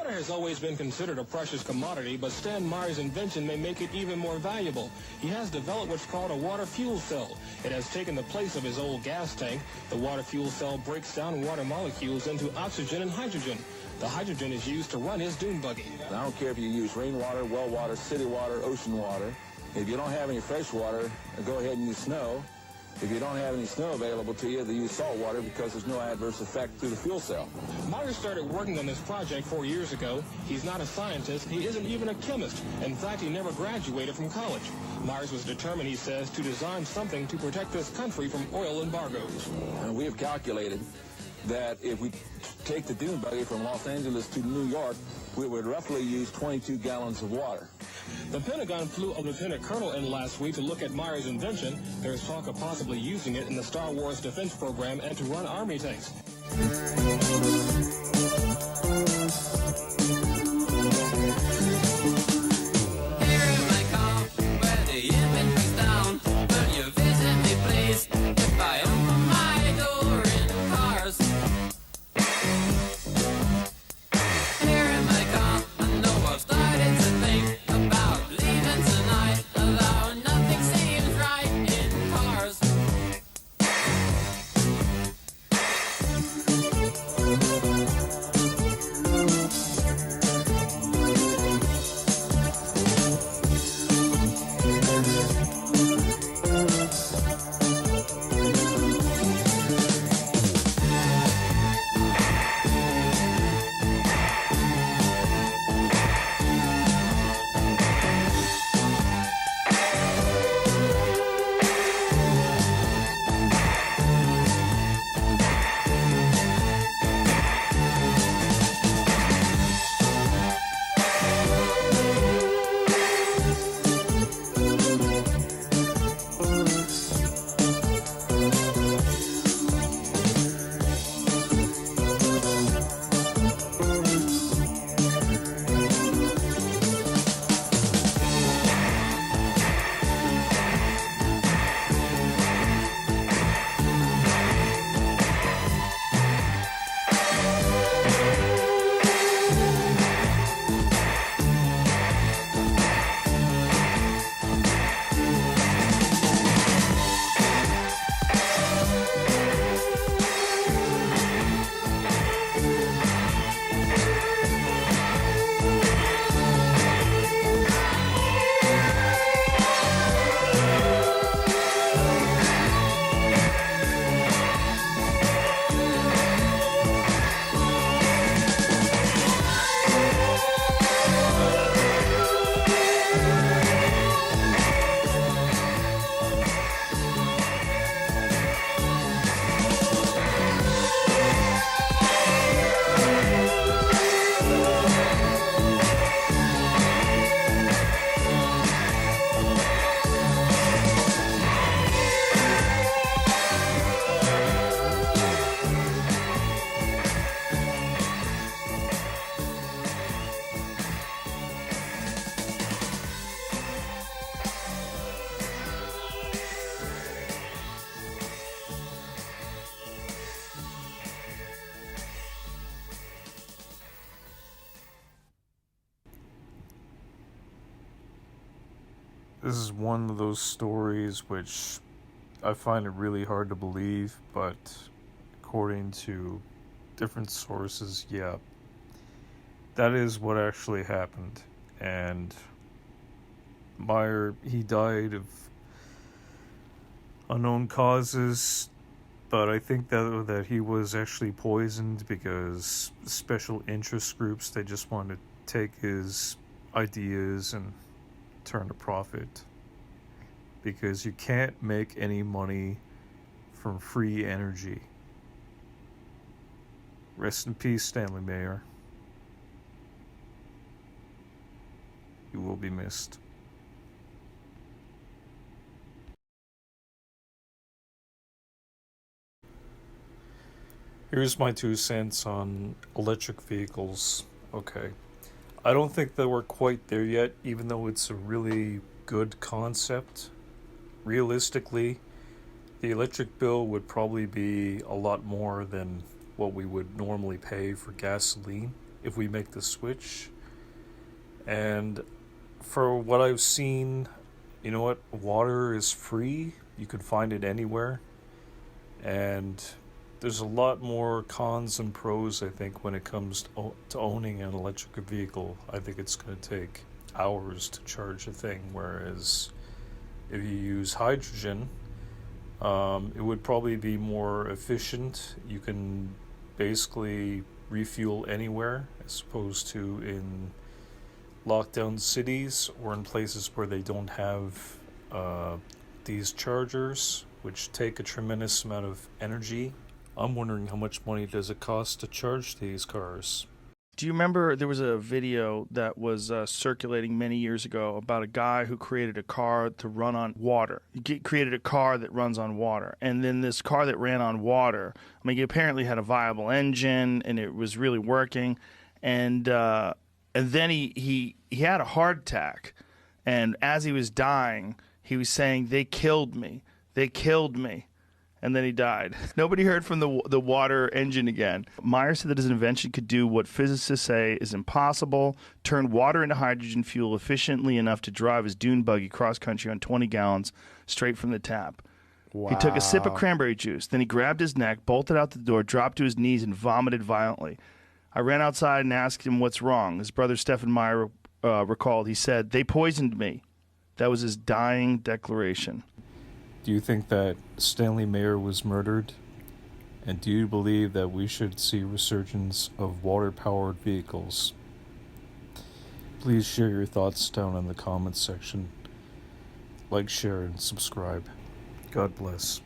Water has always been considered a precious commodity, but Stan Meyer's invention may make it even more valuable. He has developed what's called a water fuel cell. It has taken the place of his old gas tank. The water fuel cell breaks down water molecules into oxygen and hydrogen. The hydrogen is used to run his dune buggy. I don't care if you use rainwater, well water, city water, ocean water. If you don't have any fresh water, go ahead and use snow. If you don't have any snow available to you, they use salt water because there's no adverse effect to the fuel cell. Meyer started working on this project 4 years ago. He's not a scientist. He isn't even a chemist. In fact, he never graduated from college. Myers was determined, he says, to design something to protect this country from oil embargoes. And we have calculated that if we take the dune buggy from Los Angeles to New York, we would roughly use 22 gallons of water. The Pentagon flew a lieutenant colonel in last week to look at Meyer's invention. There's talk of possibly using it in the Star Wars defense program and to run army tanks. Here in my car, where the invention's down. Will you visit me, please, if I open my door in cars? Here in my car, I know I've started to think about leaving tonight, although nothing seems right in cars. This is one of those stories which I find it really hard to believe, but according to different sources, yeah, that is what actually happened. And Meyer, he died of unknown causes, but I think that he was actually poisoned because special interest groups, they just want to take his ideas and turn a profit, because you can't make any money from free energy. Rest in peace, Stanley Meyer. You will be missed. Here's my 2 cents on electric vehicles. Okay. I don't think that we're quite there yet, even though it's a really good concept. Realistically, the electric bill would probably be a lot more than what we would normally pay for gasoline if we make the switch. And for what I've seen, you know what? Water is free. You can find it anywhere. And there's a lot more cons and pros, I think, when it comes to owning an electric vehicle. I think it's going to take hours to charge a thing, whereas if you use hydrogen, it would probably be more efficient. You can basically refuel anywhere, as opposed to in lockdown cities or in places where they don't have these chargers, which take a tremendous amount of energy. I'm wondering how much money does it cost to charge these cars? Do you remember there was a video that was circulating many years ago about a guy who created a car to run on water? He created a car that runs on water. And then this car that ran on water, I mean, he apparently had a viable engine and it was really working. And then he had a heart attack. And as he was dying, he was saying, "They killed me. They killed me." And then he died. Nobody heard from the water engine again. Myers said that his invention could do what physicists say is impossible: turn water into hydrogen fuel efficiently enough to drive his dune buggy cross-country on 20 gallons straight from the tap. Wow. He took a sip of cranberry juice. Then he grabbed his neck, bolted out the door, dropped to his knees, and vomited violently. I ran outside and asked him what's wrong. His brother Stephen Meyer recalled. He said, "They poisoned me." That was his dying declaration. Do you think that Stanley Meyer was murdered? And do you believe that we should see resurgence of water-powered vehicles? Please share your thoughts down in the comments section. Like, share, and subscribe. God bless.